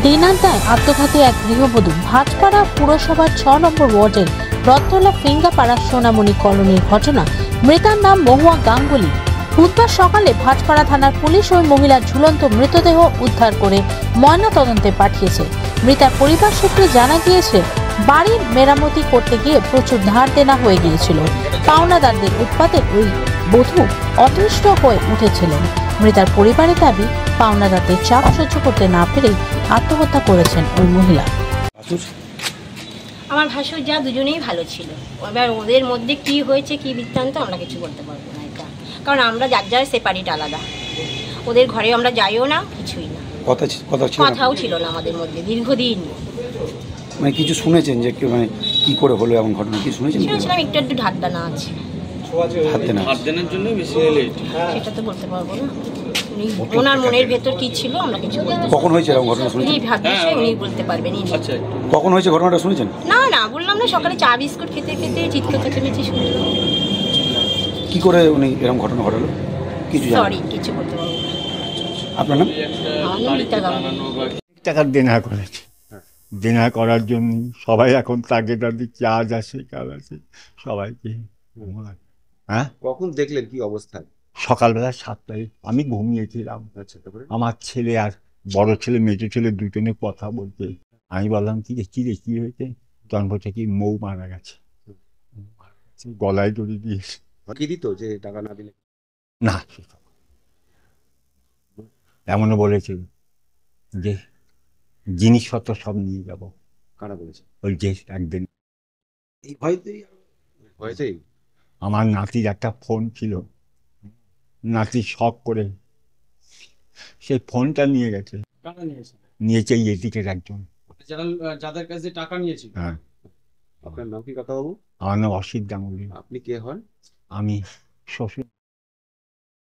দিনান্তায় আত্মঘাতী এক গৃহবধূ ভাটপাড়া পুরসভার ৬ নম্বর ওয়ার্ডের রথতলা ফিঙ্গাপাড়া সোনামণি কলোনির ঘটনা। মৃতার নাম মহুয়া গাঙ্গুলি। বুধবার সকালে ভাটপাড়া থানার পুলিশ ওই মহিলার ঝুলন্ত মৃতদেহ উদ্ধার করে ময়নাতদন্তে পাঠিয়েছে। মৃতার পরিবার সূত্রে জানা গিয়েছে, বাড়ির মেরামতি করতে গিয়ে প্রচুর ধার দেনা হয়ে গিয়েছিল। পাওনাদারদের উৎপাতে ওই বধূ অতিষ্ঠ হয়ে উঠেছিলেন। মৃতার পরিবারের দাবি, পাওনাদারদের চাপ সহ্য করতে না পেরেই আত্মহত্যা করেছেন ওই মহিলা। আমার ভাসুর যা দুজনেই ভালো ছিল, এবার ওদের মধ্যে কি হয়েছে কি বৃত্তান্ত আমরা কিছু বলতে পারবো না এটা, কারণ আমরা যার যার সেপারেট আলাদা। ওদের ঘরে আমরা যাইও না, কিছুই না, কথাও ছিল না আমাদের মধ্যে দীর্ঘদিন। মানে কিছু শুনেছেন যে মানে কি করে হলো এমন ঘটনা, কি শুনেছেন? শুনেছিলাম একটু একটু ঢাক দানা আছে, সেটা তো বলতে পারবো না। ওনার মনের ভেতর কি ছিল আমরা কিছু বলতে পারবো না। কখন হয়েছে এরকম ঘটনা শুনেছেন? উনি বলতে পারবেন। কখন হয়েছে ঘটনাটা শুনেছেন? না বললাম না, সকালে চা বিস্কুট খেতে খেতে চিৎকার চেঁচামেচি শুনলাম। কি করে উনি এরকম ঘটনা ঘটালো কিছু জানেন? সরি, কিছু বলতে পারবো না। আপনার নাম? আমার নাম রীতা গাঙ্গুলি। টাকার দেনা করেছে, দেনা করার জন্য সবাই এখন তাগেটা দিচ্ছে, আজ আসে কাল আসে সবাইকে। হ্যাঁ, কখন দেখলেন কি অবস্থায়? সকালবেলা 7টায় আমি ঘুমিয়েছিলাম। আমার ছেলে আর বড় ছেলে মেজো ছেলে দুজনে কথা বলতে, আমি বললাম কি রে কি হয়েছে? তখন বলছে কি মৌ মারা গেছে, গলায় দড়ি দিয়েছে। কি দিত যে টাকা না দিলে? না, এমনও বলেছে যে জিনিসপত্র সব নিয়ে যাব। কারা বলেছে? ওই যে একদিন এই ভয়তেই আমার নাতির একটা ফোন ছিল, নাতি শখ করে সেই ফোনটা নিয়ে গেছে। টাকা নিয়েছে? নিয়েছে এই এদিকের একজন, যাদের কাছে টাকা নিয়েছিল। হ্যাঁ। আপনার নাম কি কাকাবাবু? আমার নাম অসিত গাঙ্গুলি। আপনি কে হন? আমি শ্বশুর।